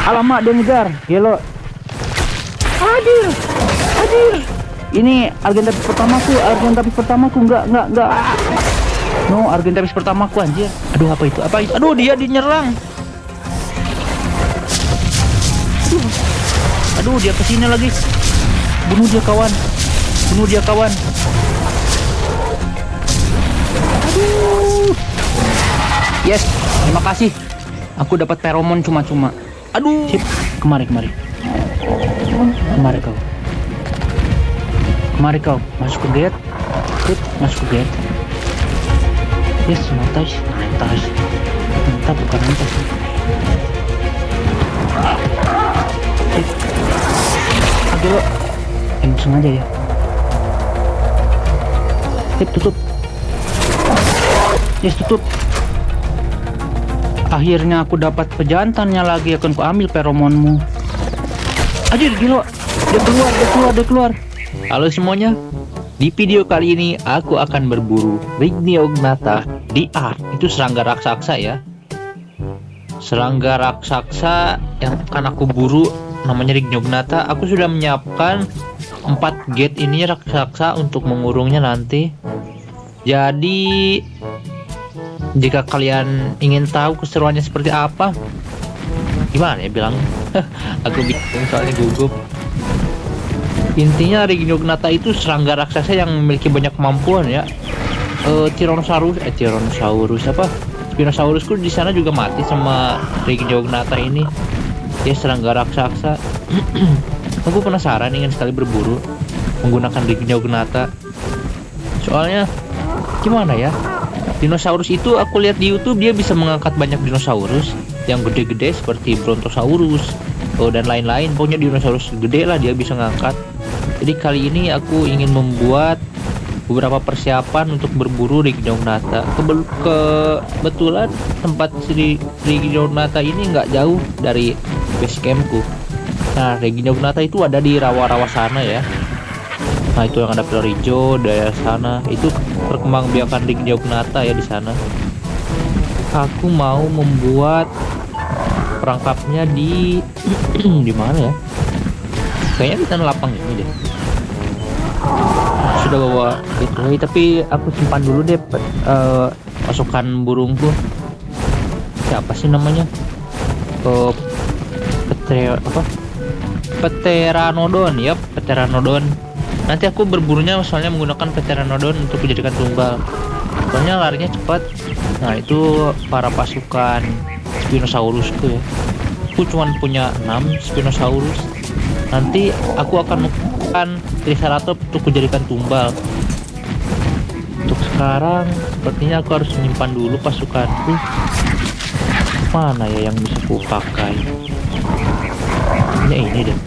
Alamak, dia ngejar. Gelo. Hadir. Ini Argentapis pertamaku. Enggak. No, Argentapis pertamaku anjir. Aduh, apa itu? Aduh, dia dinyerang. Aduh, dia kesini lagi. Bunuh dia kawan. Aduh. Yes, terima kasih. Aku dapat feromon cuma-cuma. Aduh. Sip, kemari kau. Masuk ke gate. Sip, masuk ke gate. Yes, mantas. Mantap, bukan mantas. Sip. Aduh. Sengaja ya. Sip, tutup. Yes, tutup. Akhirnya aku dapat pejantannya lagi. Akan ku ambil feromonmu. Anjir, gila. Dia keluar. Halo semuanya. Di video kali ini aku akan berburu Rigneognatha DR. Itu serangga raksasa ya. Serangga raksasa yang akan aku buru namanya Rigneognatha. Aku sudah menyiapkan 4 gate ini raksasa untuk mengurungnya nanti. Jadi jika kalian ingin tahu keseruannya seperti apa, gimana ya bilang? Aku bingung soalnya gugup. Intinya Rigneognatha itu serangga raksasa yang memiliki banyak kemampuan ya. Spinosaurusku di sana juga mati sama Rigneognatha ini. Dia serangga raksasa. Aku penasaran, ingin sekali berburu menggunakan Rigneognatha. Soalnya gimana ya? Dinosaurus itu aku lihat di YouTube dia bisa mengangkat banyak dinosaurus yang gede-gede seperti Brontosaurus dan lain-lain. Pokoknya dinosaurus gede lah dia bisa ngangkat. Jadi kali ini aku ingin membuat beberapa persiapan untuk berburu Rigneognatha. Kebetulan tempat Rigneognatha ini nggak jauh dari base campku. Nah, Rigneognatha itu ada di rawa-rawa sana ya. Nah, itu yang ada pilar hijau daerah sana. Itu perkembangbiakan Rigneognatha ya di sana. Aku mau membuat perangkapnya di di mana ya? Kayaknya di tanah lapang ini deh. Sudah bawa gateway, tapi aku simpan dulu deh pasukan burungku. Siapa sih namanya? Pteranodon ya, Pteranodon. Nanti aku berburunya soalnya menggunakan Pteranodon untuk dijadikan tumbal. Soalnya larinya cepat. Nah, itu para pasukan Spinosaurusku ya. Aku cuma punya 6 Spinosaurus. Nanti aku akan menggunakan Triceratops untuk dijadikan tumbal. Untuk sekarang sepertinya aku harus menyimpan dulu pasukanku. Mana ya yang bisa aku pakai? Ini deh.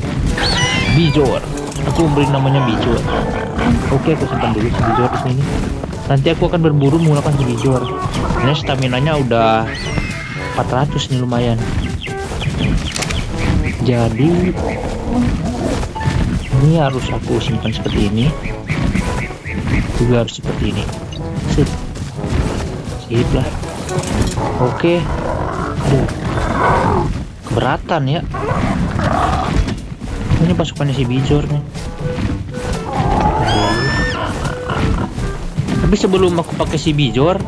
Bijor. Aku memberi namanya Bijor. Oke, aku simpan dulu si Bijor di sini. Nanti aku akan berburu menggunakan si Bijor. Ini stamina-nya udah 400 nih, lumayan. Jadi ini harus aku simpan seperti ini. Juga harus seperti ini. Sip lah. Oke. Aduh, keberatan ya. Ini pasukannya si Bijor nih. Tapi sebelum aku pakai si Bijor,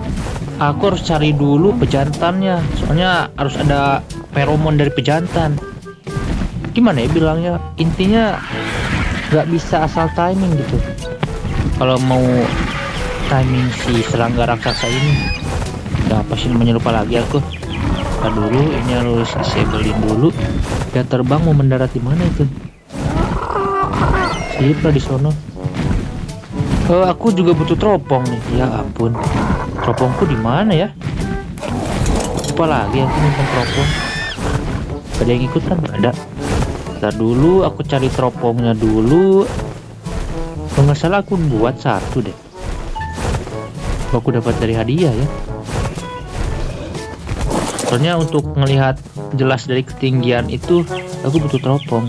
aku harus cari dulu pejantannya. Soalnya harus ada feromon dari pejantan. Gimana ya bilangnya? Intinya nggak bisa asal timing gitu. Kalau mau timing si serangga raksasa ini, udah apa sih namanya, lupa lagi aku. Nah, dulu ini harus disablein dulu. Dia terbang mau mendarat di mana itu? Sip lah di sono. Aku juga butuh teropong nih. Ya ampun, teropongku di mana ya? Lupa lagi aku minta teropong. Ada yang ikut kan? Nggak ada. Ntar dulu aku cari teropongnya dulu. Kalau nggak salah aku buat 1 deh. Aku dapat dari hadiah ya. Soalnya untuk ngelihat jelas dari ketinggian itu aku butuh teropong.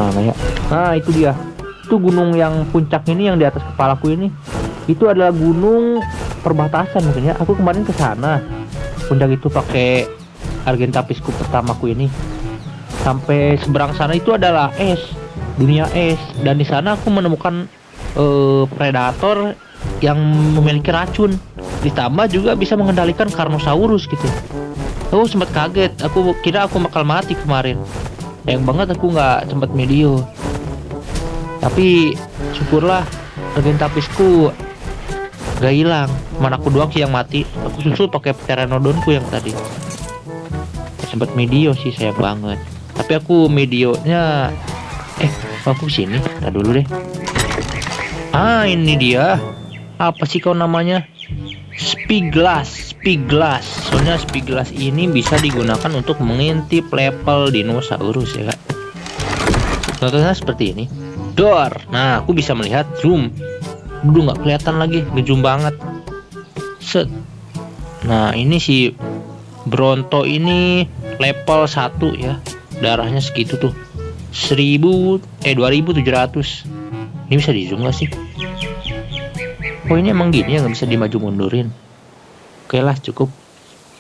mana ya? Nah itu dia, itu gunung yang puncak ini yang di atas kepalaku ini, itu adalah gunung perbatasan mungkin ya. Aku kemarin ke sana puncak itu pakai Argentapisku pertamaku ini. Sampai seberang sana itu adalah es, dunia es, dan di sana aku menemukan predator yang memiliki racun, ditambah juga bisa mengendalikan Carnosaurus gitu. Aku sempat kaget, aku kira aku bakal mati kemarin. Sayang banget aku nggak sempat video. Tapi syukurlah Argentapisku gak hilang. Mana aku doang sih yang mati. Aku susul pakai pteranodonku yang tadi. Sempat video sih, sayang banget. Tapi aku videonya aku sini. Nah dulu deh. Ah ini dia. Apa sih kau namanya? Spyglass. Soalnya Spyglass ini bisa digunakan untuk mengintip level dinosaurus ya kak. Contohnya seperti ini. Door. Nah aku bisa melihat zoom. Udah nggak kelihatan lagi, ngezoom banget. Set. Nah ini si Bronto ini level 1 ya. Darahnya segitu tuh. 2700. Ini bisa di zoom gak sih? Oh ini emang gini ya, nggak bisa dimaju mundurin. Oke lah cukup.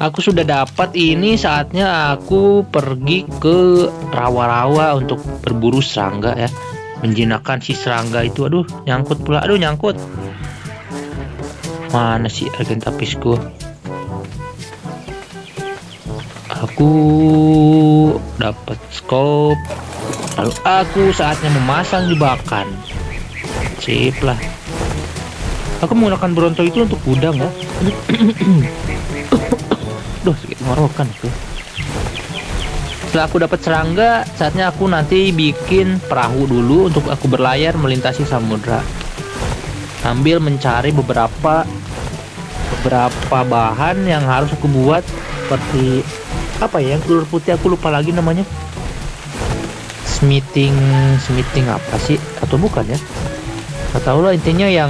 Aku sudah dapat ini, saatnya aku pergi ke rawa-rawa untuk berburu serangga ya. Menjinakkan si serangga itu. Aduh nyangkut pula. Aduh nyangkut. Mana sih Argentapisku? Aku dapat scope. Lalu aku saatnya memasang jebakan. Sip lah. Aku menggunakan Bronto itu untuk udang ya. Duh sakit ngorokan itu. Setelah aku dapat serangga, saatnya aku nanti bikin perahu dulu untuk aku berlayar melintasi samudra. Sambil mencari beberapa bahan yang harus aku buat, seperti apa ya, yang telur putih aku lupa lagi namanya. Smithing apa sih? Atau bukan ya? Gak tau lah, intinya yang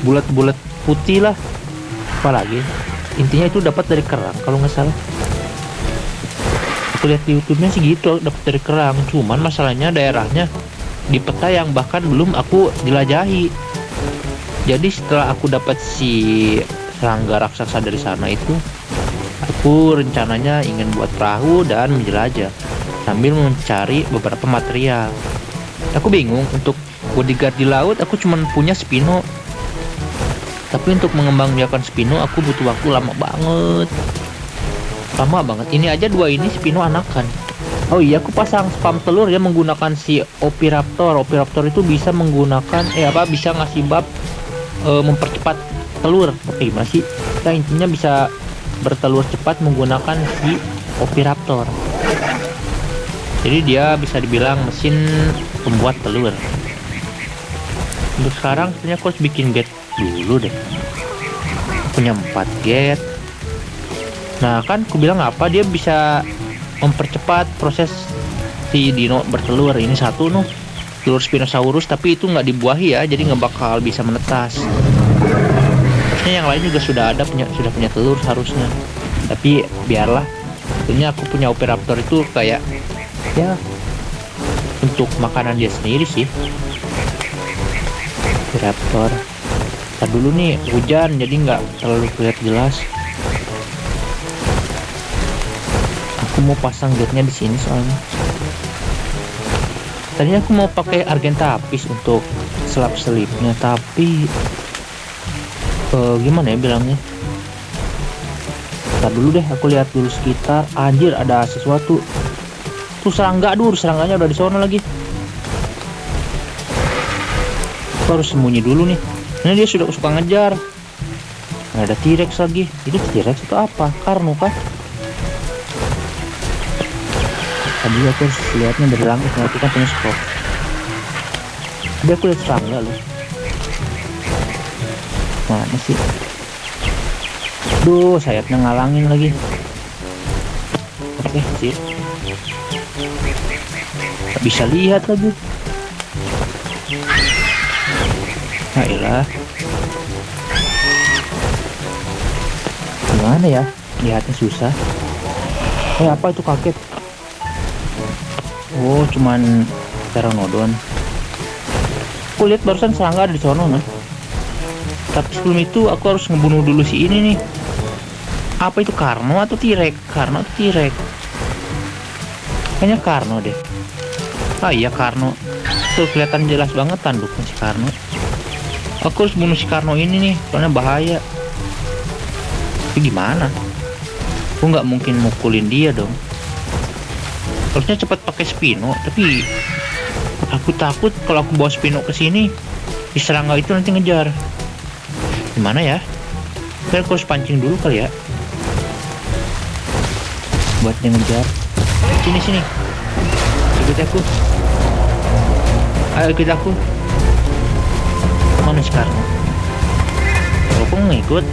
bulat-bulat putih lah. Apalagi intinya itu dapat dari kerang kalau nggak salah. Aku lihat di YouTube-nya sih gitu, dapat dari kerang. Cuman masalahnya daerahnya di peta yang bahkan belum aku jelajahi. Jadi setelah aku dapat si serangga raksasa dari sana itu, aku rencananya ingin buat perahu dan menjelajah sambil mencari beberapa material. Aku bingung, untuk bodyguard di laut aku cuma punya Spino. Tapi untuk mengembangbiakan Spino aku butuh waktu lama banget. Ini aja 2 ini Spino anakan. Oh iya, aku pasang spam telur ya menggunakan si Oviraptor. Oviraptor itu bisa menggunakan bisa ngasih buff mempercepat telur. Gimana sih? Nah, intinya bisa bertelur cepat menggunakan si Oviraptor. Jadi dia bisa dibilang mesin pembuat telur. Untuk sekarang sebenarnya aku harus bikin gate dulu deh. Punya 4 gate. Nah kan aku bilang apa, dia bisa mempercepat proses si dino bertelur. Ini satu telur Spinosaurus, tapi itu nggak dibuahi ya, jadi nggak bakal bisa menetas. Harusnya yang lain juga sudah punya telur harusnya. Tapi biarlah, sebenarnya aku punya Oviraptor itu kayak ya untuk makanan dia sendiri sih. Oviraptor. Ntar dulu nih, hujan jadi nggak terlalu kelihatan jelas. Aku mau pasang gate-nya di sini soalnya. Tadinya aku mau pakai Argentapis untuk selap-selipnya, tapi gimana ya bilangnya? Ntar dulu deh, aku lihat dulu sekitar. Anjir, ada sesuatu. Tuh serangga, serangganya udah di sana lagi. Aku harus sembunyi dulu nih. Ini dia sudah suka ngejar. Nggak ada T-Rex lagi. Itu T-Rex itu apa? Karno kah? Tadi aku harus lihatnya dari langit, nanti kan punya scope. Tadi aku lihat serangga loh. Mana sih? Duh, sayapnya ngalangin lagi. Oke, sih. Gak bisa lihat lagi. Nah, iyalah. Gimana ya? Lihatnya susah. Apa itu, kaget? Oh, cuman Pteranodon. Aku lihat barusan serangga ada di sono nah. Tapi sebelum itu aku harus ngebunuh dulu si ini nih. Apa itu, Karno atau T-Rex? Karno atau T-Rex? Kayaknya Karno deh. Ah iya Karno. Tuh kelihatan jelas banget tanduknya si Karno. Aku harus bunuh si Karno ini nih, soalnya bahaya. Tapi gimana? Aku nggak mungkin mukulin dia dong. Harusnya cepat pakai Spino, tapi aku takut kalau aku bawa Spino ke sini, si serangga itu nanti ngejar. Gimana ya? Saya harus pancing dulu kali ya, buat dia ngejar. Sini. Ikut aku. Ayo ikut aku. Mana sekarang? Oh, kok ngikut?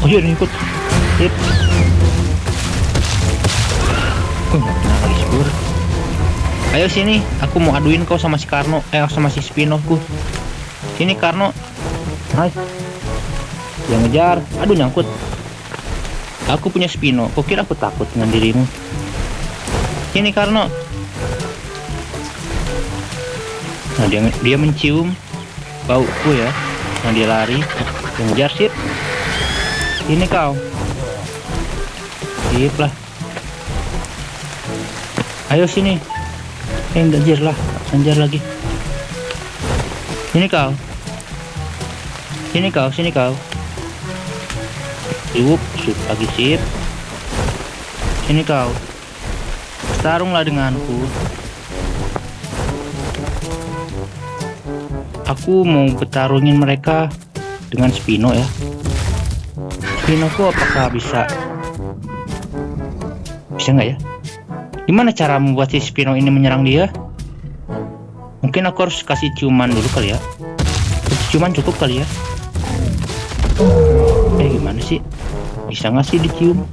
Oh iya ngikut. Sip. Nggak kena lagi spur. Ayo sini, aku mau aduin kau sama si Karno, sama si Spinoku. Sini Karno. Hai. Dia ngejar. Aduh nyangkut. Aku punya Spino. Kau kira aku takut dengan dirimu? Sini Karno. Nah dia mencium bauku ya. Nah dia lari. Dia ngejar sip. Ini kau. Sip lah. Ayo sini. Ngejar lah, ngejar lagi. Sini kau. Sip lagi sip. Sini kau. Tarunglah denganku. Aku mau bertarungin mereka dengan Spino ya. Spinoku apakah bisa nggak ya? Gimana cara membuat si Spino ini menyerang dia? Mungkin aku harus kasih ciuman dulu kali ya. Ciuman cukup kali ya. Gimana sih? Bisa nggak sih dicium?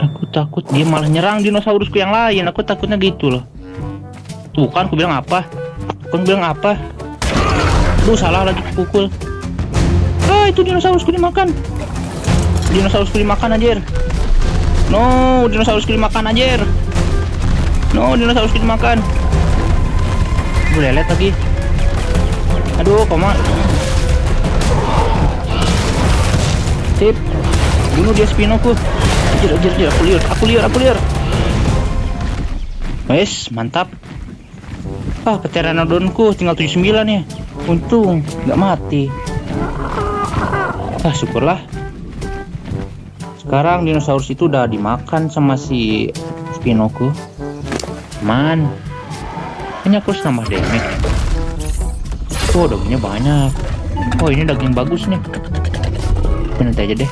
Aku takut dia malah nyerang dinosaurusku yang lain. Aku takutnya gitu loh. Tuh kan aku bilang apa? Tuh salah lagi pukul. Itu dinosaurusku dimakan. Anjir. No, dinosaurusku dimakan anjir. Gue lelet lagi. Aduh, koma. Sip. Bunuh dia Spinoku. Anjir, aku liar. Wes, mantap. Pteranodonku tinggal 79 ya. Untung nggak mati. Syukurlah. Sekarang dinosaurus itu udah dimakan sama si Spinoku. Man, kayaknya aku harus nambah damage. Dagingnya banyak. Ini daging bagus nih. Nanti aja deh.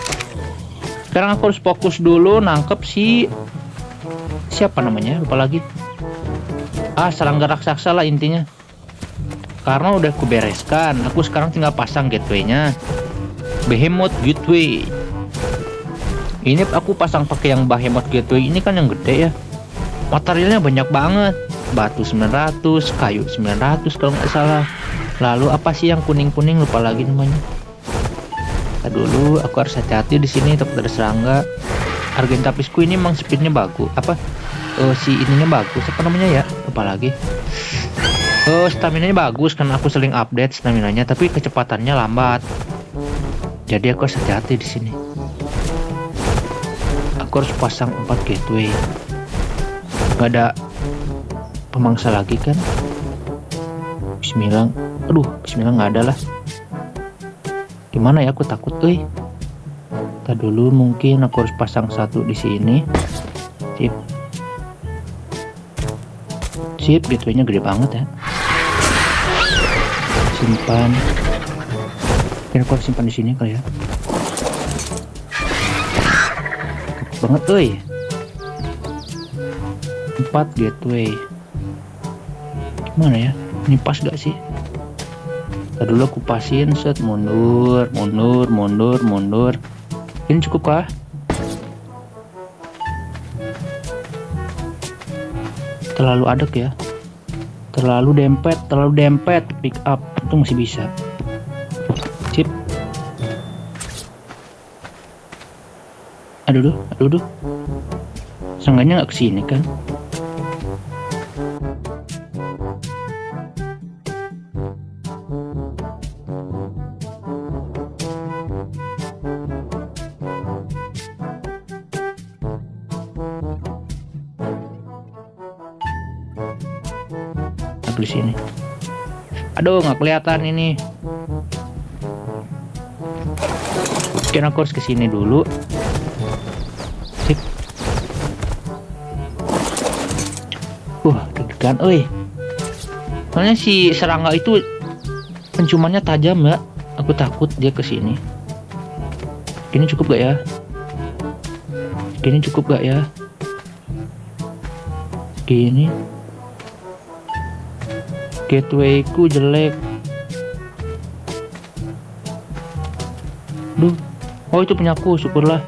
Sekarang aku harus fokus dulu nangkep si siapa namanya? Lupa lagi. Serangga raksasa lah intinya. Karena udah aku bereskan. Aku sekarang tinggal pasang gateway-nya. Behemoth Gateway. Ini aku pasang pakai yang Behemoth Gateway ini kan yang gede ya. Materialnya banyak banget. Batu 900, kayu 900 kalau nggak salah. Lalu apa sih yang kuning-kuning, lupa lagi namanya. Dulu aku harus hati-hati di sini, takut ada serangga. Argentapisku ini emang speednya bagus. Si ininya bagus. Apa namanya ya? Lupa lagi. Stamina-nya bagus karena aku sering update stamina-nya, tapi kecepatannya lambat. Jadi aku harus hati-hati di sini. Aku harus pasang 4 gateway. Gak ada pemangsa lagi kan? Bismillah. Bismillah nggak ada lah. Gimana ya, aku takut Kita dulu mungkin aku harus pasang satu di sini. Sip, gateway-nya gede banget ya. Simpan. Mungkin aku harus simpan di sini kali ya. Banget 4 gateway. Gimana ya? Ini pas gak sih? Dulu aku pasin, set, mundur. Ini cukup kah? Terlalu adek ya. Terlalu dempet. Pick up itu masih bisa. Sip. Aduh. Seenggaknya nggak kesini kan? Di sini. Aduh, nggak kelihatan ini. Mungkin aku harus kesini dulu. Sip. Deg-degan, soalnya si serangga itu penciumannya tajam ya. Aku takut dia kesini. Gini cukup gak ya? Gini. Gateway ku jelek. Itu punyaku, syukurlah.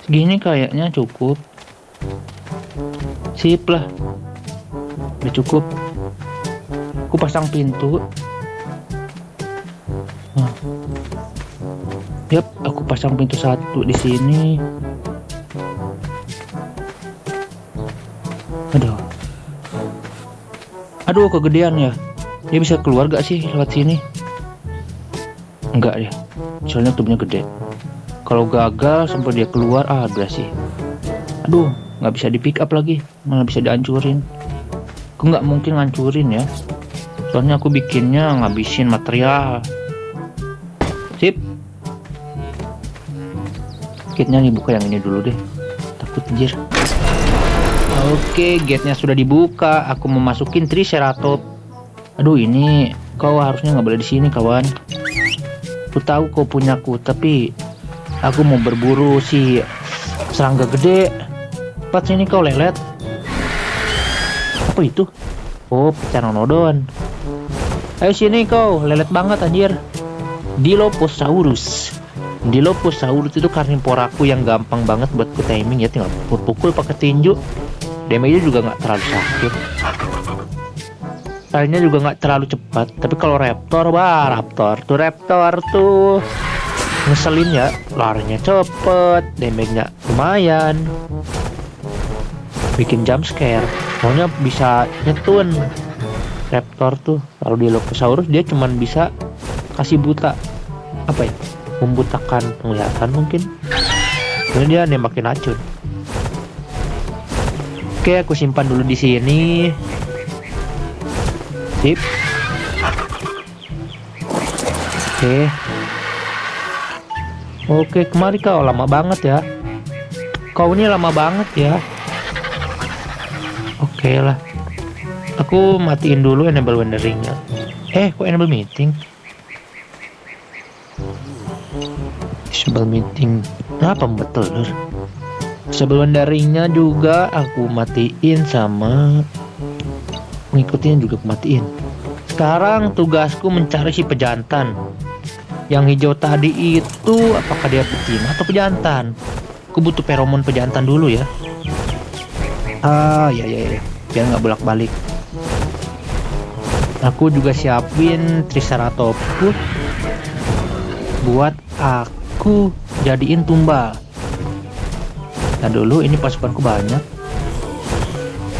Segini kayaknya cukup. Sip lah. Udah cukup. Aku pasang pintu. Yap, aku pasang pintu satu di sini. Aduh, kegedean ya. Dia bisa keluar gak sih lewat sini? Enggak ya. Soalnya tubuhnya gede. Kalau gagal sampai dia keluar, udah sih. Aduh, nggak bisa di pick up lagi. Malah bisa dihancurin. Aku nggak mungkin ngancurin ya. Soalnya aku bikinnya ngabisin material. Sip. Kitnya nih buka yang ini dulu deh. Takut anjir. Oke, gate-nya sudah dibuka. Aku memasukin Triceratops. Aduh, ini kau harusnya nggak boleh di sini, kawan. Aku tahu kau punyaku, tapi aku mau berburu si serangga gede. Cepat sini kau lelet. Apa itu? Oh, Pteranodon. Ayo sini kau, lelet banget anjir. Dilophosaurus. Dilophosaurus itu karnivoraku yang gampang banget buat ku timing ya, tinggal pukul pakai tinju. Damage-nya juga nggak terlalu sakit. Kalinya juga nggak terlalu cepat. Tapi kalau raptor tuh ngeselin ya. Larinya cepet, damage-nya lumayan, bikin jump scare. Soalnya bisa nyetun. Raptor tuh kalau di Dilophosaurus dia cuman bisa kasih buta, apa ya, membutakan penglihatan mungkin. Jadi dia nembakin racun. Oke, aku simpan dulu di sini. Sip. Oke, kemari kau, lama banget ya. Kau ini lama banget ya. Oke lah. Aku matiin dulu enable wandering-nya. Kok enable meeting? Disable meeting. Apa betul? Disable wandering-nya juga aku matiin, sama mengikutinya juga aku matiin. Sekarang tugasku mencari si pejantan. Yang hijau tadi itu apakah dia betina atau pejantan? Aku butuh feromon pejantan dulu ya. Ya. Biar nggak bolak-balik. Aku juga siapin Triceratops buat aku jadiin tumbal. Nah dulu ini pasukanku banyak.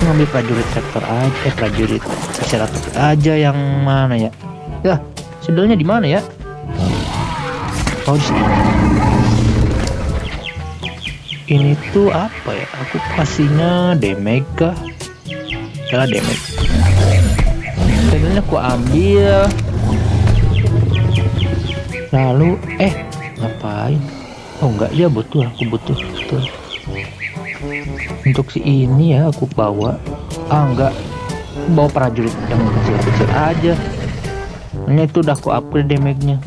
Ngambil prajurit raptor aja, prajurit Triceratops aja. Yang mana ya? Ya, sendalnya di mana ya? Oh, di sini. Ini tuh apa ya? Aku kasihnya damage kah? Yalah, damage. Sendalnya aku ambil. Lalu ngapain? Oh enggak ya, butuh, aku butuh betul. Untuk si ini ya aku bawa. Enggak, bawa prajurit yang kecil-kecil aja. Ini itu udah aku upgrade damage-nya.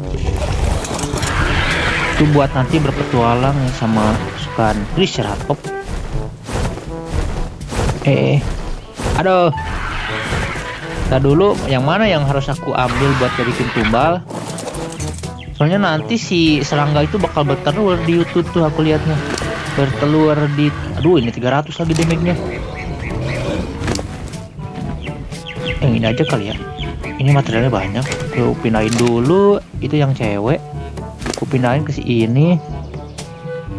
Itu buat nanti berpetualang sama pasukan Triceratops. Aduh. Nah dulu yang mana yang harus aku ambil buat jadiin tumbal? Soalnya nanti si serangga itu bakal bertelur di YouTube tuh, aku lihatnya. Bertelur di... Aduh, ini 300 lagi damage-nya. Yang ini aja kali ya. Ini materialnya banyak. Aku pindahin dulu. Itu yang cewek. Ku pindahin ke sini.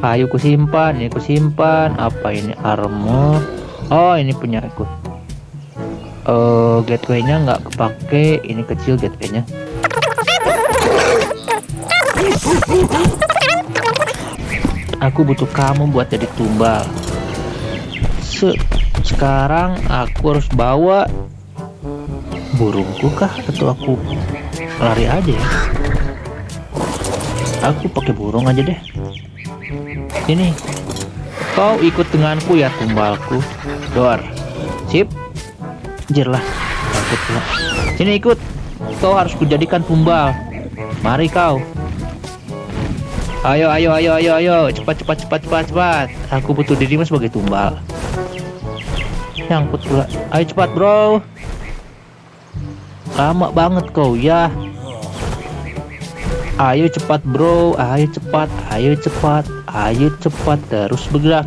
Ayo ku simpan, ini ku simpan. Apa ini armor? Oh, ini punya aku. Gateway-nya nggak kepake. Ini kecil gateway-nya. Aku butuh kamu buat jadi tumbal. Sekarang aku harus bawa burungku kah, atau aku lari aja ya? Aku pakai burung aja deh. Ini kau ikut denganku ya tumbalku. Dor. Sip. Anjir lah. Takut pula. Sini ikut. Kau harus kujadikan tumbal. Mari kau. Ayo. Cepat. Aku butuh dirimu sebagai tumbal. Nyangkut pula. Ayo cepat bro. Lama banget kau ya. Ayo cepat bro. Ayo cepat. Terus bergerak.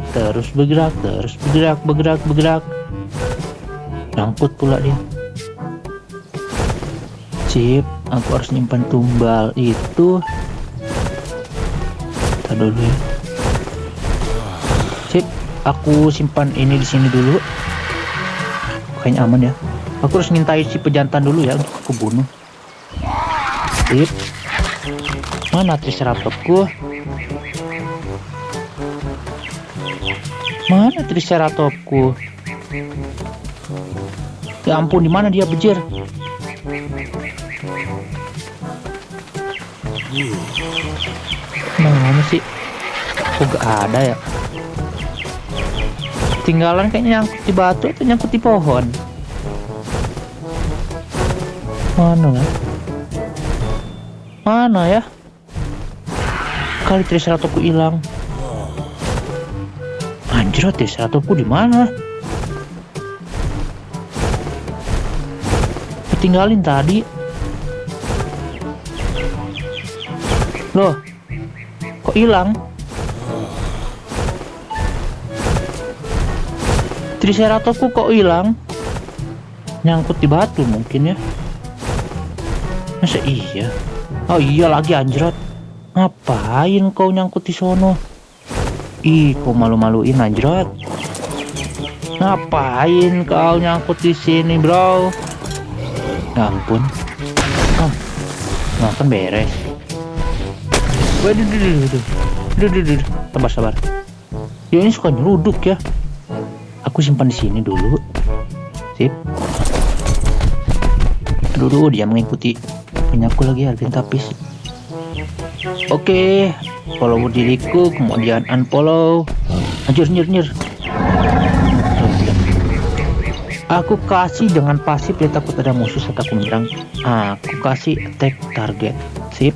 Nyangkut pula dia. Sip. Aku harus nyimpan tumbal itu. Tar dulu ya. Sip. Aku simpan ini di sini dulu. Kayaknya aman ya. Aku harus ngintai si pejantan dulu ya untuk aku bunuh. Sip. Mana triceratopku? Ya ampun, di mana dia bejir? Mana sih? Kok gak ada ya? Tinggalan kayaknya nyangkut di batu atau nyangkut di pohon. Mana ya? Kali triceratopku hilang. Anjir, triceratopku di mana? Tinggalin tadi. Loh, kok hilang? Triceratopku kok hilang? Nyangkut di batu mungkin ya. Masa iya? Oh iya lagi anjrot. Ngapain kau nyangkut di sono? Ih, kau malu-maluin anjrot. Ngapain kau nyangkut di sini, bro? Ya ampun. Nggak akan beres. Waduh. Sabar. Ya ini suka nyeruduk ya. Aku simpan di sini dulu. Sip. Aduh, dia mengikuti punyaku lagi Alvin Tapis. Oke, follow diriku, kemudian unfollow. Anjir. Aku kasih dengan pasif, dia takut ada musuh saat aku menyerang. Aku kasih attack target. Sip.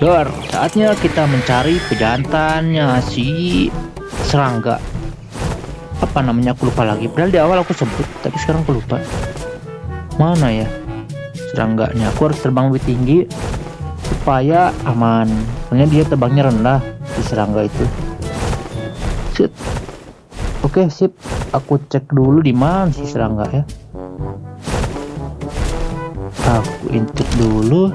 Dor, saatnya kita mencari pejantannya si serangga. Apa namanya aku lupa lagi. Padahal di awal aku sebut, tapi sekarang aku lupa. Mana ya serangganya? Aku harus terbang lebih tinggi supaya aman. Soalnya dia terbangnya rendah si serangga itu. Sit. Oke, sip. Aku cek dulu di mana si serangga ya. Aku intip dulu.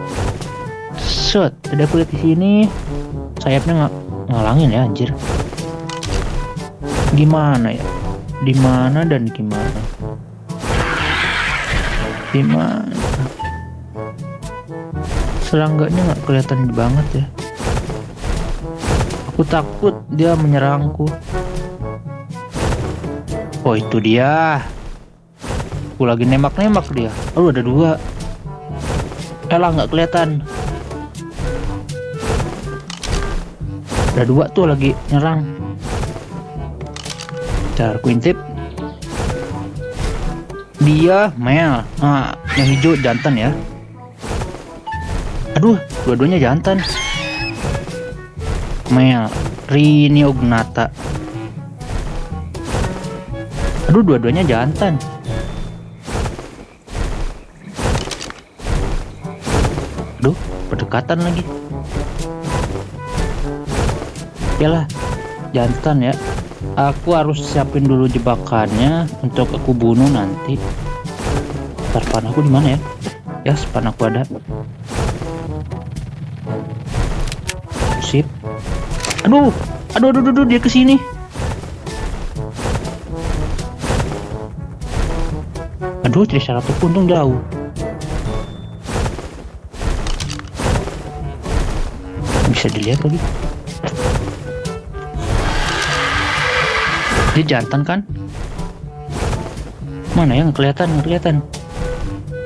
Set. Tadi aku lihat di sini sayapnya ngalangin ya, anjir. Gimana ya? Di mana dan gimana? Serangganya nggak kelihatan banget ya. Aku takut dia menyerangku. Oh, itu dia. Aku lagi nembak dia. Oh, ada dua. Elah, nggak kelihatan. Ada dua tuh lagi nyerang. Cara aku intip. Dia mel. Yang hijau jantan ya. Aduh, dua-duanya jantan. Mel, Rhyniognatha. Aduh, dua-duanya jantan. Aduh, berdekatan lagi. Yalah, jantan ya. Aku harus siapin dulu jebakannya untuk aku bunuh nanti. Ntar pan aku di mana ya? Ya, pan aku ada. Sip. Aduh, dia kesini. Aduh, Triceratops untung jauh. Bisa dilihat lagi. Dia jantan kan? Mana yang kelihatan?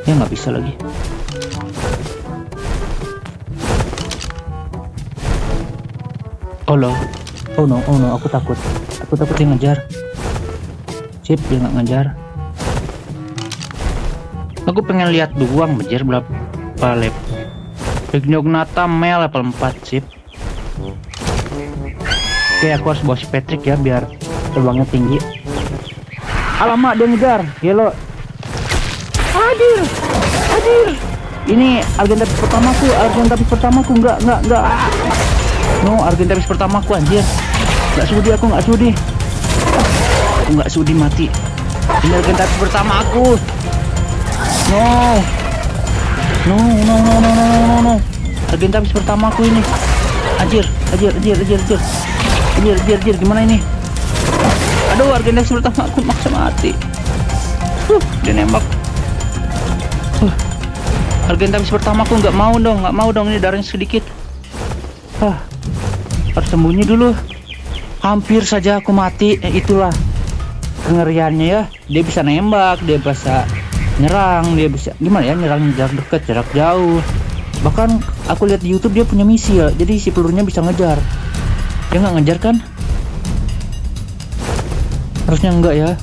Ya nggak bisa lagi. Oh no, aku takut dia ngejar. Sip, dia nggak ngejar. Aku pengen lihat doang bejer berapa level. Regniognata Mel level 4, sip. Oke, aku harus bawa si Patrick ya biar terbangnya tinggi. Alamak, dia ngejar. Yellow. Hadir. Ini Argentapis pertamaku. Enggak. No, Argentapis pertamaku, anjir. Aku nggak sudi mati. Ini Argentapis pertama aku. No. Argentapis pertamaku ini. Anjir. Gimana ini? Aduh, Argentapis pertamaku maksa mati. Dia nembak. Argentapis pertamaku nggak mau dong, ini darahnya sedikit. Harus sembunyi dulu. Hampir saja aku mati. Itulah kengeriannya ya. Dia bisa nembak, dia bisa nyerang, dia bisa gimana ya, nyerang jarak dekat, jarak jauh. Bahkan aku lihat di YouTube dia punya misi ya. Jadi si pelurunya bisa ngejar. Dia nggak ngejar kan? Harusnya enggak ya.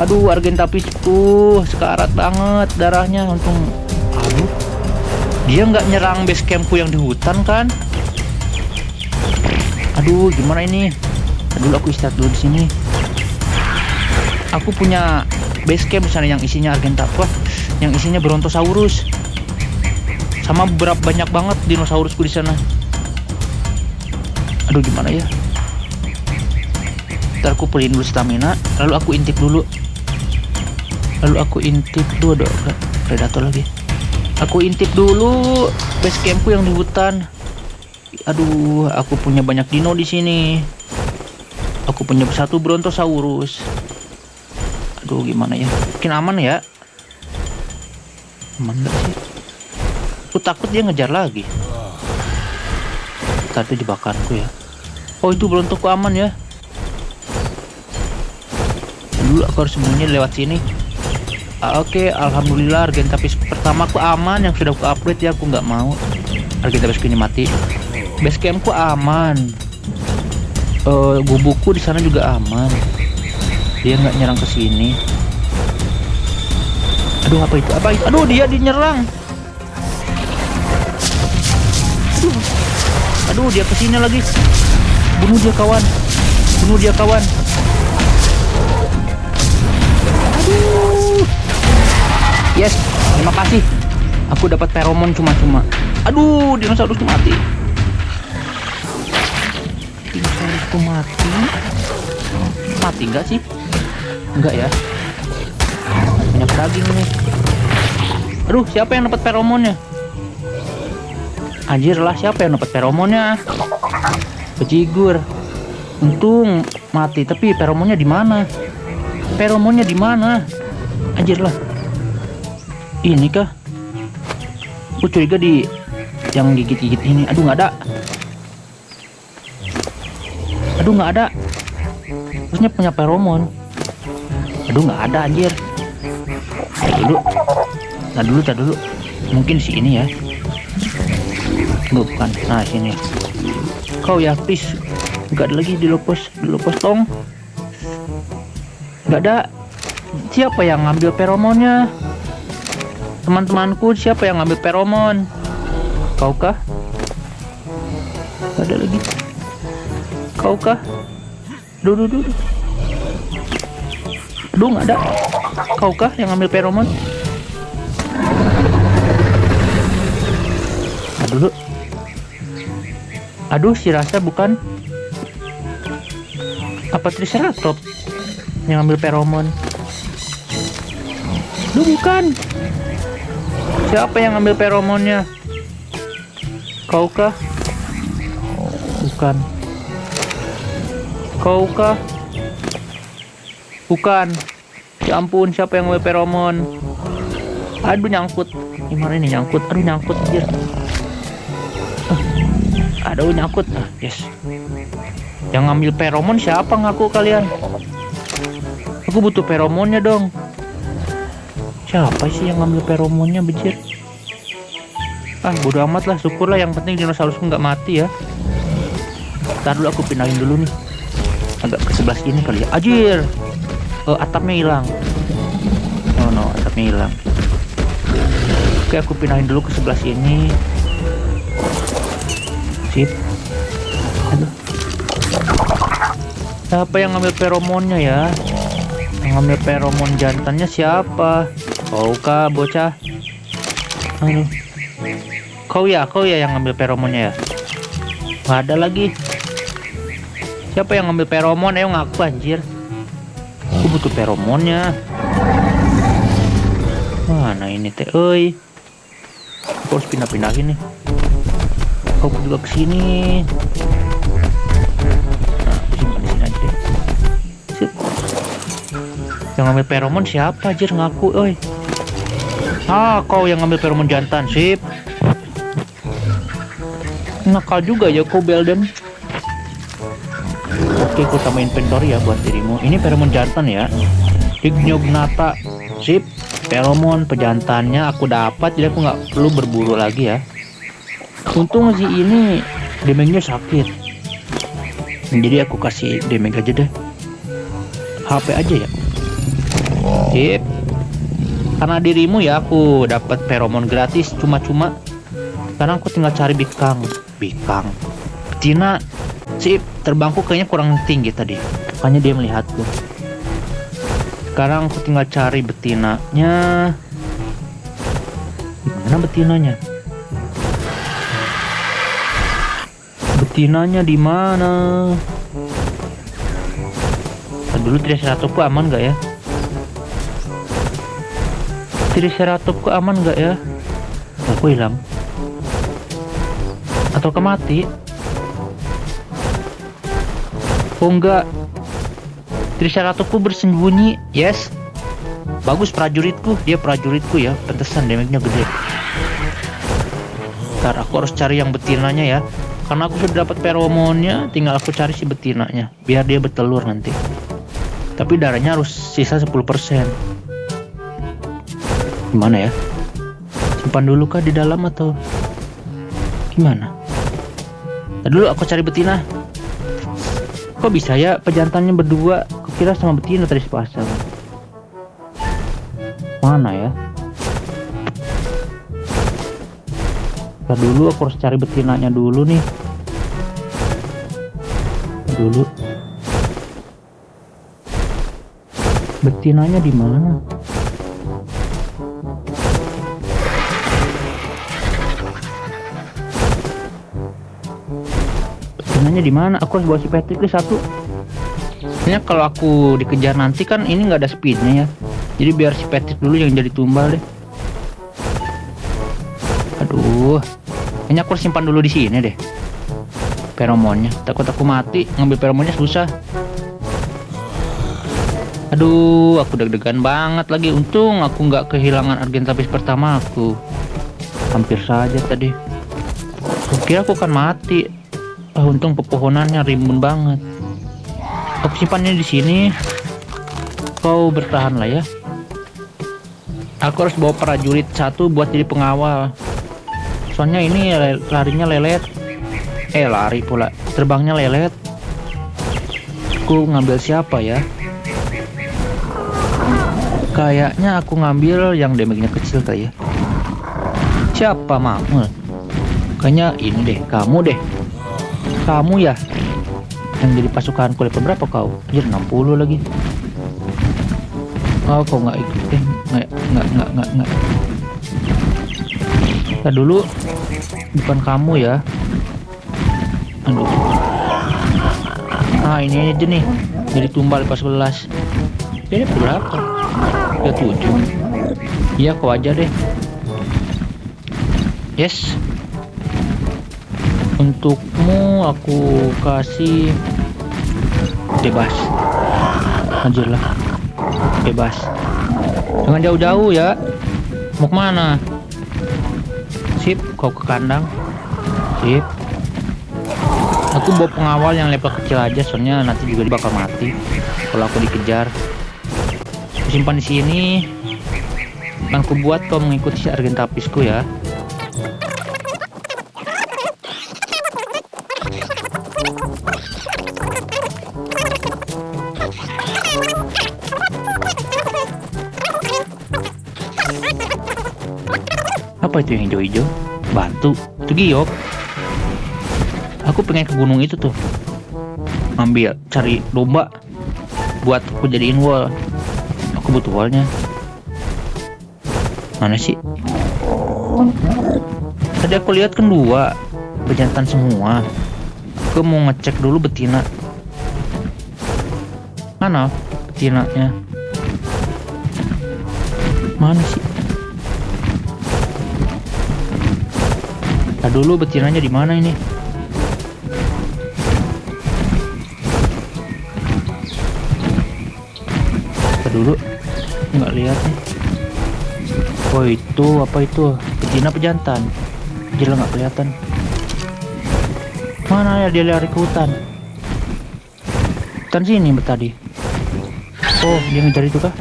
Aduh, Argentapisku sekarat banget darahnya. Untung. Aduh, dia nggak nyerang base campku yang di hutan kan? Aduh, gimana ini? Dulu aku istirahat dulu di sini. Aku punya base camp di sana yang isinya Argentavis, yang isinya Brontosaurus, sama banyak banget dinosaurusku di sana. Aduh, gimana ya? Ntar aku pulihin dulu stamina, lalu aku intip dulu. Tuh ada predator lagi. Aku intip dulu base campku yang di hutan. Aduh, aku punya banyak dino di sini. Aku punya satu Brontosaurus. Aduh, gimana ya? Mungkin aman ya? Aman gak sih? Aku takut dia ngejar lagi. Tadi jebakanku ya. Oh, itu Brontoku aman ya. Dulu aku harus sembunyi lewat sini. Oke, alhamdulillah Argentapis pertamaku aman yang sudah aku upgrade ya. Aku nggak mau Argentapis ini mati. Base campku aman. Gubukku di sana juga aman. Dia nggak nyerang ke sini. Aduh, apa itu? Aduh, dia dinyerang. Aduh, dia kesini lagi. Bunuh dia kawan. Aduh. Yes, terima kasih. Aku dapat feromon cuma-cuma. Aduh, dinosaurusku mati. Mati enggak sih? Enggak ya. Banyak daging nih. Aduh, siapa yang dapat feromonnya? Anjir lah, siapa yang dapat feromonnya? Bejigur. Untung mati, tapi feromonnya di mana? Anjir lah. Ini kah? Aku curiga di yang gigit-gigit ini. Aduh, nggak ada. Terusnya punya feromon. Aduh, nggak ada anjir. Tar dulu. Mungkin si ini ya. Bukan. Nah, sini. Kau ya, please. Nggak ada lagi di lopos tong. Nggak ada. Siapa yang ngambil feromonnya? Teman-temanku, siapa yang ngambil feromon? Kau kah? Nggak ada lagi. Kau kah? Duh. Aduh, nggak ada. Kau kah yang ngambil feromon? Aduh, si rasa bukan. Apa Triceratops yang ngambil feromon? Duh, bukan. Siapa yang ngambil feromonnya? Kau kah? Bukan. Kau kah? Bukan. Ya ampun, siapa yang ngambil feromon? Aduh, nyangkut. Gimana ini nyangkut? Aduh, nyangkut anjir. Aduh, nyangkut. Yes. Yang ngambil feromon siapa ngaku kalian? Aku butuh feromonnya dong. Siapa sih yang ngambil feromonnya, bejir? Bodo amat lah, syukurlah, yang penting dinosaurusku nggak mati ya. Ntar dulu aku pindahin dulu nih. Agak ke sebelah sini kali ya. Anjir. Atapnya hilang. Oh no, atapnya hilang. Oke, aku pindahin dulu ke sebelah sini. Sip. Aduh. Siapa yang ngambil feromonnya ya? Yang ngambil feromon jantannya siapa? Kau kah, bocah? Aduh. Kau ya yang ngambil feromonnya ya? Nggak ada lagi. Siapa yang ngambil feromon? Ayo ngaku anjir. Aku butuh feromonnya. Mana ini teh? Oi. Aku harus pindah-pindahin nih. Kau juga kesini. Nah, aku simpan di sini aja deh. Sip. Yang ngambil feromon siapa anjir, ngaku, oi. Kau yang ngambil feromon jantan, sip. Nakal juga ya kau, Belden. Oke, aku tambah inventory ya buat dirimu. Ini feromon jantan ya. Dignyognata, sip. Feromon pejantannya aku dapat, jadi aku nggak perlu berburu lagi ya. Untung sih ini damage-nya sakit. Jadi aku kasih damage aja deh. HP aja ya. Sip. Karena dirimu ya aku dapat feromon gratis cuma-cuma. Sekarang aku tinggal cari bikang. Betina. Sip, terbangku kayaknya kurang tinggi tadi. Makanya dia melihatku. Sekarang aku tinggal cari betinanya. Gimana betinanya? Betinanya di mana? Dulu triceratopku aman gak ya? Triceratopku aman gak ya? Aku hilang. Atau mati? Oh enggak. Triceratopku bersembunyi. Yes. Bagus prajuritku. Dia prajuritku ya. Pantesan damage-nya gede. Ntar aku harus cari yang betinanya ya. Karena aku sudah dapat feromonnya, tinggal aku cari si betinanya. Biar dia bertelur nanti. Tapi darahnya harus sisa 10%. Gimana ya? Simpan dulu kah di dalam atau gimana? Nah, dulu aku cari betina. Kok bisa ya pejantannya berdua? Kukira sama betina tadi sepasang. Mana ya? Nah, dulu aku harus cari betinanya dulu nih. Dulu. Betinanya di mana? Betinanya di mana? Aku harus bawa si Patrick satu. Sebenarnya kalau aku dikejar nanti kan ini nggak ada speednya ya. Jadi biar si Patrick dulu yang jadi tumbal deh. Aduh, kayaknya aku harus simpan dulu di sini deh. Feromonnya. Takut aku mati, ngambil feromonnya susah. Aduh, aku deg-degan banget lagi. Untung aku nggak kehilangan Argentapis pertama aku. Hampir saja tadi. Kukira aku akan mati. Untung pepohonannya rimbun banget. Aku simpannya di sini. Kau bertahan lah ya. Aku harus bawa prajurit satu buat jadi pengawal. Soalnya ini larinya lelet. Lari pula. Terbangnya lelet. Aku ngambil siapa ya? Kayaknya aku ngambil yang damage-nya kecil kali ya. Siapa Mamul? Kayaknya ini deh, kamu deh. Kamu ya yang jadi pasukanku. Level berapa kau? Anjir, 60 lagi. Oh, kau nggak ikut deh. Nggak. Kita dulu. Bukan kamu ya. Aduh. Ini aja nih. Jadi tumbal pas 11. Ini berapa? 37. Iya, kau aja deh. Yes. Untukmu aku kasih bebas. Anjir lah. Bebas. Jangan jauh-jauh ya. Mau kemana? Sip, kau ke kandang. Sip. Aku bawa pengawal yang level kecil aja, soalnya nanti juga dia bakal mati kalau aku dikejar. Aku simpan di sini. Aku buat kau mengikuti Argentavisku ya. Apa itu yang hijau-hijau? Batu. Itu giok. Aku pengen ke gunung itu tuh. Ambil, cari domba buat aku jadiin wall. Aku butuh wallnya. Mana sih? Tadi aku lihat kan 2 bejantan semua. Aku mau ngecek dulu betina. Mana betinanya? Mana sih? Nah, dulu betinanya di mana ini? Dulu nggak lihat nih. Oh itu apa itu? Betina pejantan. Jelas nggak kelihatan. Mana ya dia lari ke hutan? Hutan sini tadi. Oh dia ngejar itu kah?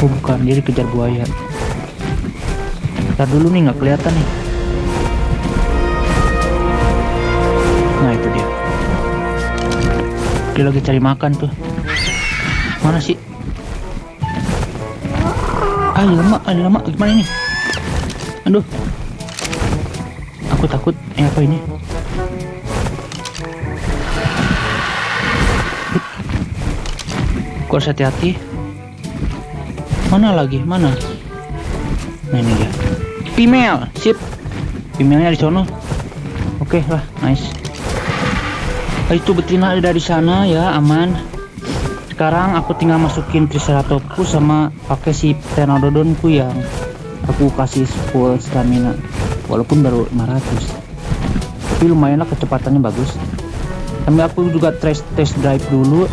Oh bukan, dia dikejar buaya. Ntar dulu nih, nggak kelihatan nih. Nah itu dia. Dia lagi cari makan tuh. Mana sih? Lama, gimana ini? Aduh. Aku takut. Apa ini? Aku harus hati-hati. Mana lagi? Mana? Nah ini dia. Female, sip. Female-nya di sono. Oke lah, nice. Itu betina ada di sana ya, aman. Sekarang aku tinggal masukin Triceratopus sama pakai si Pteranodonku yang aku kasih full stamina. Walaupun baru 500. Tapi lumayan lah, kecepatannya bagus. Sambil aku juga test drive dulu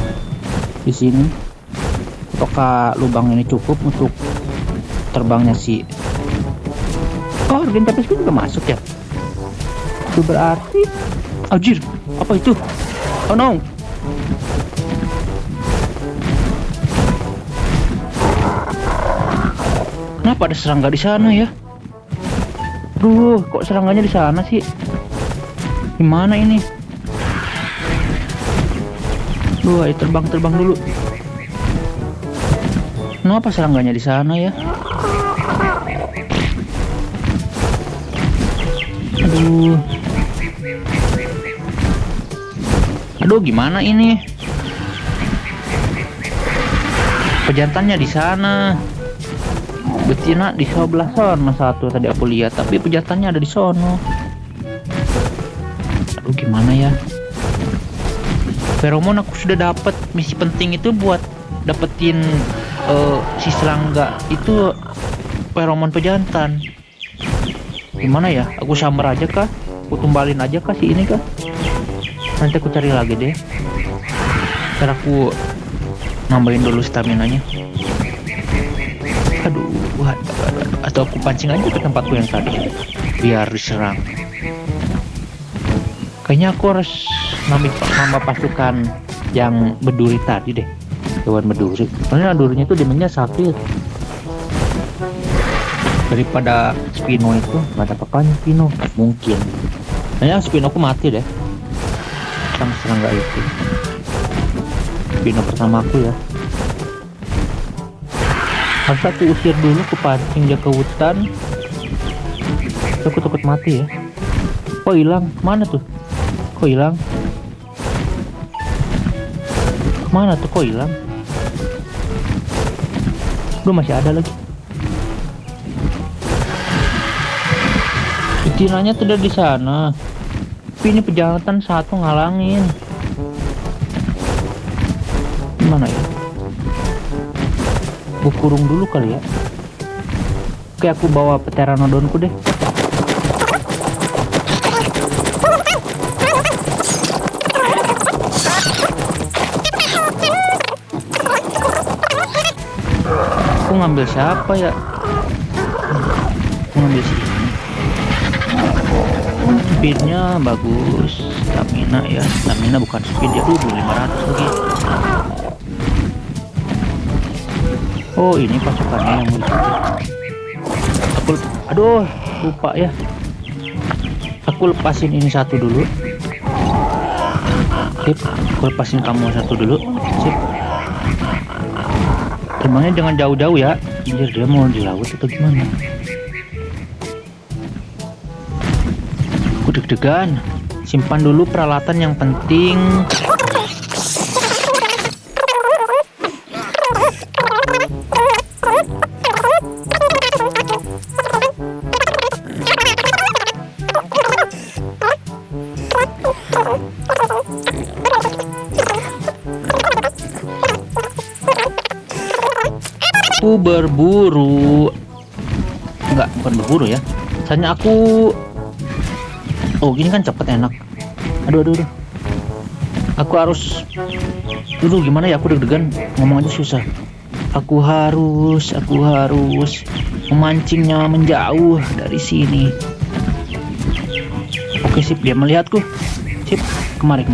di sini. Apakah lubang ini cukup untuk terbangnya si Argentavis juga masuk ya? Itu berarti anjir, apa itu? Oh no. Kenapa ada serangga di sana ya? Duh, kok serangganya di sana sih? Gimana ini? Duh, ayo terbang dulu. Kenapa serangganya di sana ya? Aduh, gimana ini? Pejantannya di sana, betina di sebelah sana satu tadi aku lihat, tapi pejantannya ada di sono. Aduh, gimana ya? Feromon aku sudah dapat. Misi penting itu buat dapetin si serangga itu, feromon pejantan. Gimana ya? Aku sambar aja kah? Aku tumbalin aja kah si ini kah? Nanti aku cari lagi deh. Ntar aku nambahin dulu staminanya. Aduh, atau aku pancing aja ke tempatku yang tadi biar diserang. Kayaknya aku harus nambah pasukan yang berduri tadi deh. Hewan berduri. Soalnya durinya itu demennya sakit. Daripada Spino itu nggak ada apa-apanya. Spino mungkin kayaknya Spino aku mati deh sama serangga itu. Spino pertama aku ya, harus aku usir dulu, ke pancing dia ke hutan. Aku takut mati ya. Kok hilang? Mana tuh? Kok hilang? Mana tuh? Kok hilang? Lu masih ada lagi. Betinanya tidak di sana. Tapi ini pejantan satu ngalangin. Gimana ya? Gue kurung dulu kali ya. Oke, aku bawa Pteranodonku deh. mau ngambil siapa ya? Mau ngambil sini. Speednya bagus, stamina ya, stamina bukan speed ya. 500 lagi. Oh ini pasukannya yang mau aku, aduh lupa ya. Aku lepasin ini satu dulu. Sip, aku lepasin kamu satu dulu. Sip. Temannya jangan jauh-jauh ya. Anjir, dia mau di laut atau gimana? Aku deg-degan. Simpan dulu peralatan yang penting. Aku berburu. Enggak, bukan berburu ya. Misalnya aku, oh gini kan cepet enak. Aduh. Aku harus dulu gimana ya, aku deg-degan ngomong aja susah. Aku harus memancingnya menjauh dari sini. Oke sip, dia melihatku. Sip, kemari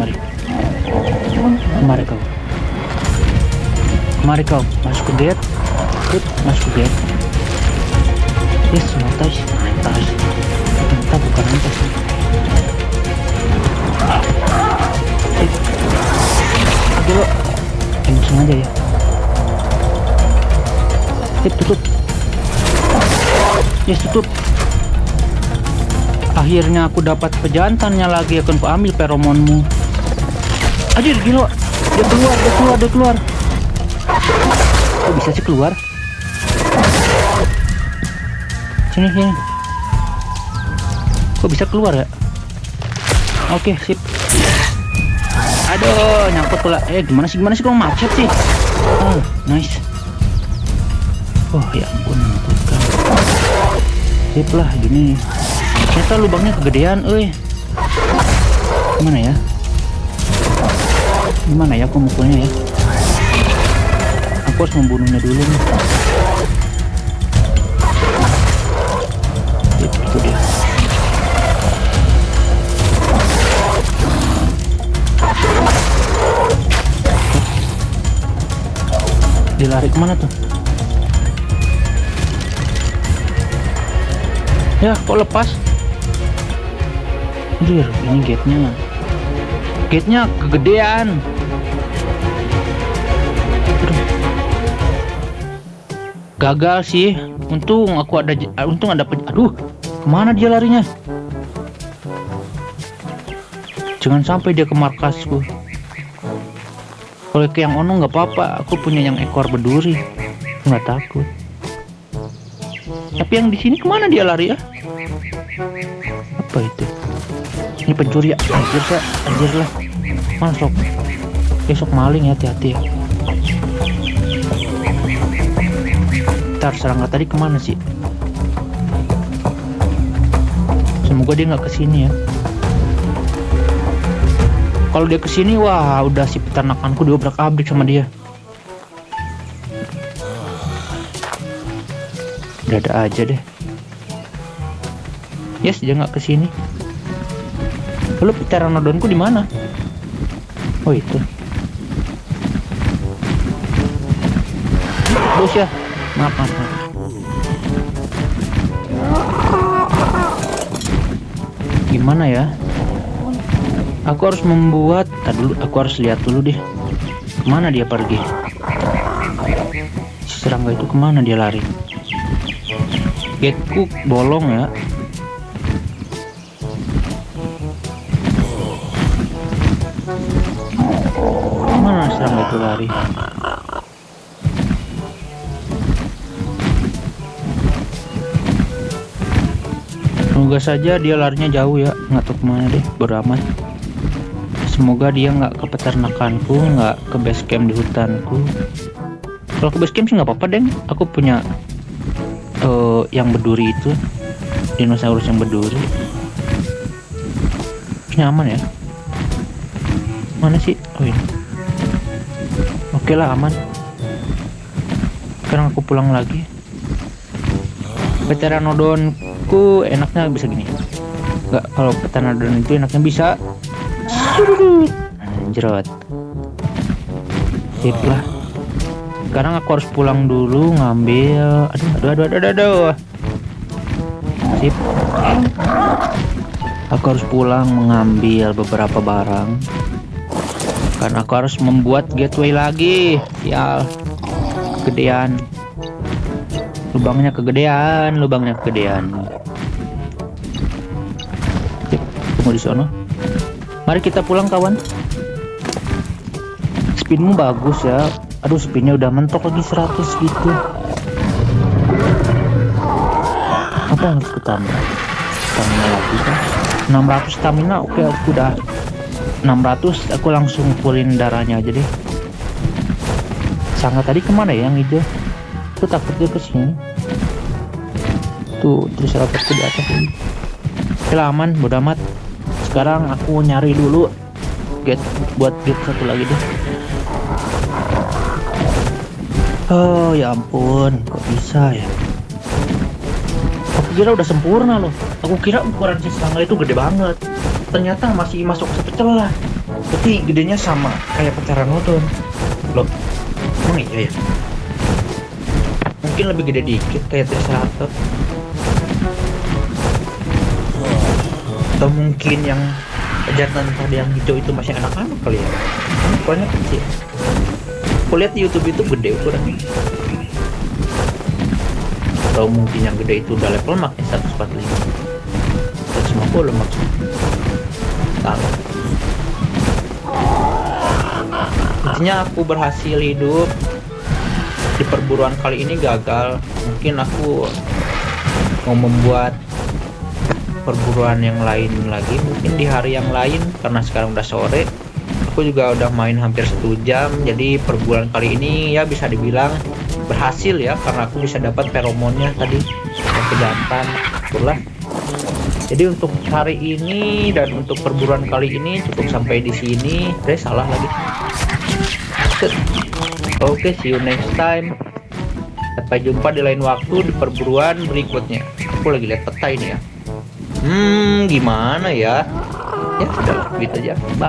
kau. Masuk ke gate. Sip, masuk ke gate. Yes, lantas. Ternyata bukan lantas. Dulu langsung aja ya. Sip, tutup. Yes, tutup. Akhirnya aku dapat pejantannya lagi. Akan ku ambil feromonmu. Anjir, gila. Dia keluar. Kok bisa sih keluar? Sini. Kok bisa keluar ya? Oke, sip. Aduh, nyangkut pula. Gimana sih kalau macet sih? Oh, nice. Oh, ya ampun, menakutkan. Sip lah, gini. Ternyata lubangnya kegedean, Gimana ya aku mukulnya ya? Aku harus membunuhnya dulu nih. Itu dia. Dia lari kemana tuh? Ya, kok lepas? Anjir, ini gate-nya kegedean. Gagal sih. Untung ada aduh, kemana dia larinya? Jangan sampai dia ke markasku. Kalau ke yang ono nggak apa-apa, aku punya yang ekor berduri, nggak takut. Tapi yang di sini kemana dia lari ya? Apa itu? Ini pencuri ya? Anjir lah. Masuk. Besok maling ya, hati-hati ya. Ntar serangga tadi kemana sih? Semoga dia nggak kesini ya. Kalau dia kesini, wah udah si peternakanku diobrak-abrik sama dia. Ada aja deh. Yes, dia nggak kesini. Lalu pteranodonku di mana? Oh itu. Bos ya. Maaf. Gimana ya? Aku harus membuat. Aku harus lihat dulu deh. Kemana dia pergi? Si serangga itu kemana dia lari? Gateku bolong ya. Mana serangga itu lari? Semoga saja dia larinya jauh ya, nggak tahu kemana deh, beramat. Semoga dia nggak ke peternakanku, nggak ke base camp di hutanku. Kalau ke base camp sih nggak apa-apa deng, aku punya yang berduri itu, dinosaurus yang berduri. Nyaman ya. Mana sih? Oh ini. Oke lah, aman. Sekarang aku pulang lagi. Pteranodonku enaknya bisa gini. Enggak, kalau pteranodon itu enaknya bisa anjrot. Sip lah. Sekarang aku harus pulang dulu ngambil. Aduh. Sip. Aku harus pulang mengambil beberapa barang. Karena aku harus membuat gateway lagi. Sial. Gedean. Lubangnya kegedean. Sip, tunggu di sana. Mari kita pulang kawan. Spinmu bagus ya. Aduh, spinnya udah mentok lagi 100 gitu. Apa yang harus ditambah? Stamina lagi kan? 600 stamina. Oke, aku udah 600. Aku langsung fullin darahnya aja deh. Sangga tadi kemana ya yang hijau? Aku takut dia kesini. Tuh, terus rapatku di atas ini. Oke, aman, bodo amat. Sekarang aku nyari dulu buat gate satu lagi deh. Oh ya ampun, kok bisa ya? Aku kira udah sempurna loh. Aku kira ukuran si serangga itu gede banget. Ternyata masih masuk satu celah. Tapi gedenya sama kayak pteranodon. Loh, emang iya ya? Mungkin lebih gede dikit kayak triceratops. Atau mungkin yang jantan tadi yang hijau itu masih anak-anak kali ya? Ukurannya kecil. Aku lihat di YouTube itu gede ukurannya. Atau mungkin yang gede itu udah level max 145, 150 maksudnya. Salah. Intinya aku berhasil hidup di perburuan kali ini gagal. Mungkin aku mau membuat perburuan yang lain lagi mungkin di hari yang lain, karena sekarang udah sore. Aku juga udah main hampir 1 jam, jadi perburuan kali ini ya bisa dibilang berhasil ya, karena aku bisa dapat feromonnya tadi yang kejantan. Itulah. Jadi untuk hari ini dan untuk perburuan kali ini cukup sampai di sini. Salah lagi. Oke, see you next time. Sampai jumpa di lain waktu di perburuan berikutnya. Aku lagi lihat peta ini ya. Gimana ya? Ya sudah, gitu aja. Bye.